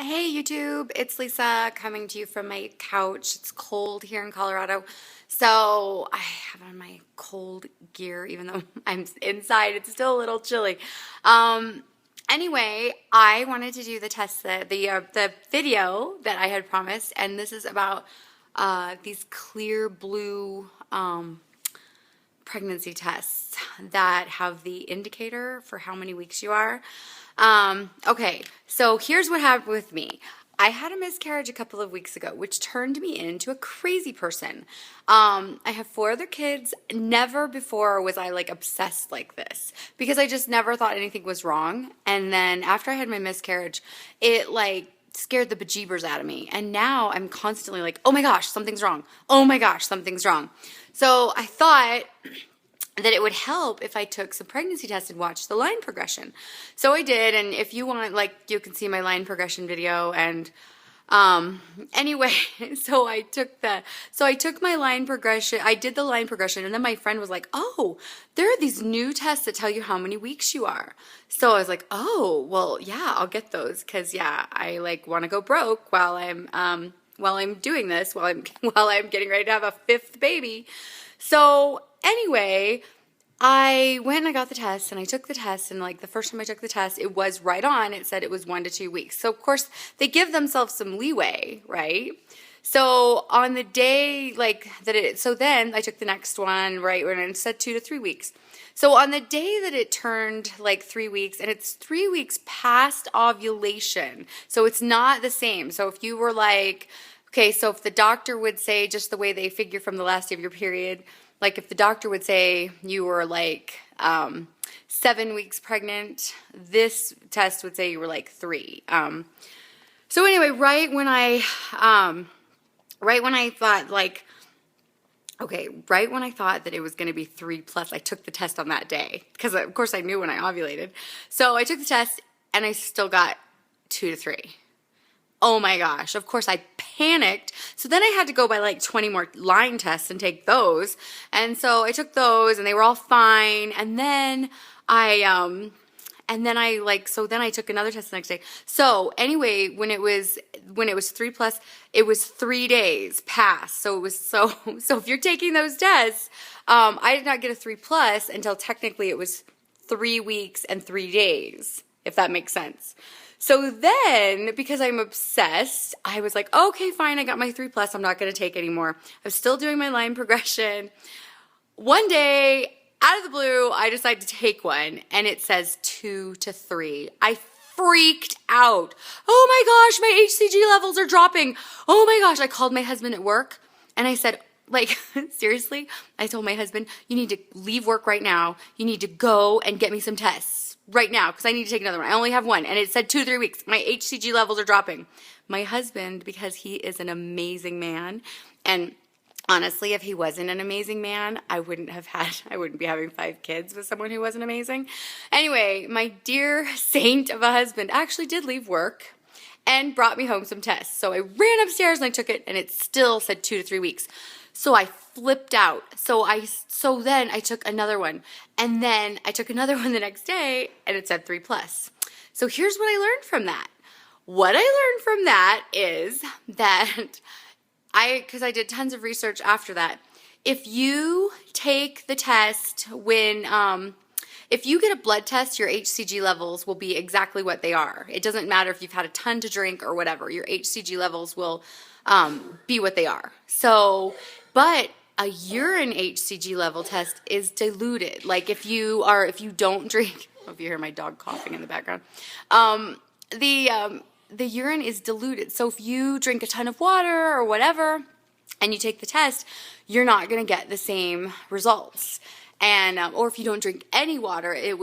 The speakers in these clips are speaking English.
Hey YouTube, it's Lisa coming to you from my couch. It's cold here in Colorado, so I have on my cold gear even though I'm inside. It's still a little chilly. Anyway, I wanted to do the test, the video that I had promised, and this is about these ClearBlue pregnancy tests that have the indicator for how many weeks you are. Okay, so here's what happened with me. I had a miscarriage a couple of weeks ago, which turned me into a crazy person. I have 4 other kids. Never before was I like obsessed like this because I just never thought anything was wrong. And then after I had my miscarriage, it like scared the bejeebers out of me. And now I'm constantly like, oh my gosh, something's wrong. Oh my gosh, something's wrong. So I thought that it would help if I took some pregnancy tests and watched the line progression. So I did, and if you want, like, you can see my line progression video, and anyway, so I took my line progression, I did the line progression, and then my friend was like, oh, there are these new tests that tell you how many weeks you are. So I was like, oh, well, yeah, I'll get those, because, yeah, I, like, want to go broke while I'm doing this, while I'm getting ready to have a 5th baby. So anyway, I went and I got the test, and I took the test, and like the first time I took the test, it was right on. It said it was 1 to 2 weeks. So of course they give themselves some leeway, right? So on the day so then I took the next one, right, when it said 2 to 3 weeks. So on the day that it turned like 3 weeks, and it's 3 weeks past ovulation, so it's not the same. So if you were like, okay, so if the doctor would say, just the way they figure from the last day of your period, like if the doctor would say you were like 7 weeks pregnant, this test would say you were like 3. So anyway, right when I thought that it was going to be 3+, I took the test on that day because of course I knew when I ovulated. So I took the test and I still got 2 to 3. Oh my gosh, of course I panicked. So then I had to go by like 20 more line tests and take those. And so I took those and they were all fine. And then I took another test the next day. So anyway, when it was 3+, it was 3 days past. So it was so if you're taking those tests, I did not get a 3+ until technically it was 3 weeks and 3 days, if that makes sense. So then, because I'm obsessed, I was like, okay, fine, I got my 3+, I'm not going to take anymore. I'm still doing my line progression. One day, out of the blue, I decided to take one, and it says 2 to 3. I freaked out. Oh my gosh, my HCG levels are dropping. Oh my gosh, I called my husband at work, and I said, like, seriously? I told my husband, you need to leave work right now. You need to go and get me some tests right now because I need to take another one. I only have one, and it said 2 to 3 weeks. My HCG levels are dropping. My husband, because he is an amazing man, and honestly, if he wasn't an amazing man, I wouldn't be having 5 kids with someone who wasn't amazing. Anyway, my dear saint of a husband actually did leave work and brought me home some tests. So I ran upstairs and I took it, and it still said 2 to 3 weeks. So I flipped out. So then I took another one, and then I took another one the next day, and it said 3+. So here's what I learned from that. What I learned from that is that because I did tons of research after that, if you take the test if you get a blood test, your HCG levels will be exactly what they are. It doesn't matter if you've had a ton to drink or whatever. Your HCG levels will be what they are. So, but a urine HCG level test is diluted. Like if you don't drink, I hope you hear my dog coughing in the background. The urine is diluted. So if you drink a ton of water or whatever, and you take the test, you're not going to get the same results. And or if you don't drink any water, it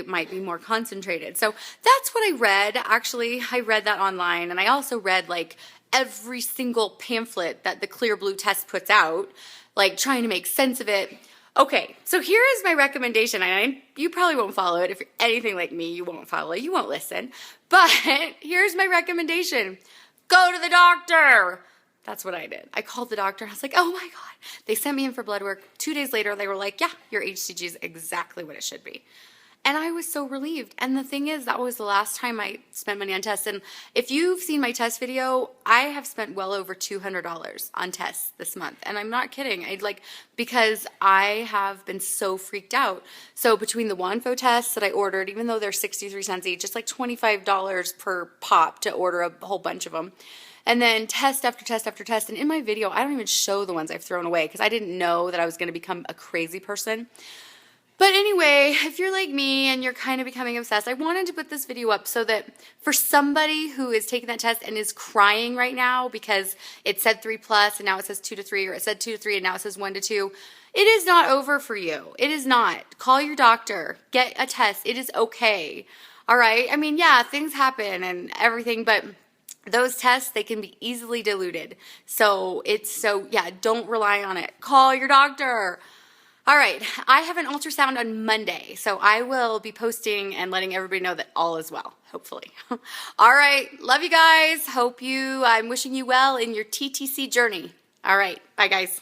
might be more concentrated. So that's what I read. Actually, I read that online, and I also read like every single pamphlet that the ClearBlue test puts out, like trying to make sense of it. Okay, so here is my recommendation. You probably won't follow it. If you're anything like me, you won't follow it. You won't listen. But here's my recommendation. Go to the doctor. That's what I did. I called the doctor. I was like, oh my God. They sent me in for blood work. 2 days later, they were like, yeah, your HCG is exactly what it should be. And I was so relieved. And the thing is, that was the last time I spent money on tests. And if you've seen my test video, I have spent well over $200 on tests this month. And I'm not kidding. Because I have been so freaked out. So between the Wanfo tests that I ordered, even though they're 63 cents each, just like $25 per pop to order a whole bunch of them. And then test after test after test. And in my video, I don't even show the ones I've thrown away because I didn't know that I was going to become a crazy person. But anyway, if you're like me and you're kind of becoming obsessed, I wanted to put this video up so that for somebody who is taking that test and is crying right now because it said 3+ and now it says 2 to 3, or it said 2 to 3 and now it says 1 to 2, it is not over for you. It is not. Call your doctor. Get a test. It is okay. All right? I mean, yeah, things happen and everything, but those tests, they can be easily diluted. Yeah, don't rely on it. Call your doctor. All right, I have an ultrasound on Monday, so I will be posting and letting everybody know that all is well, hopefully. All right, love you guys. I'm wishing you well in your TTC journey. All right, bye guys.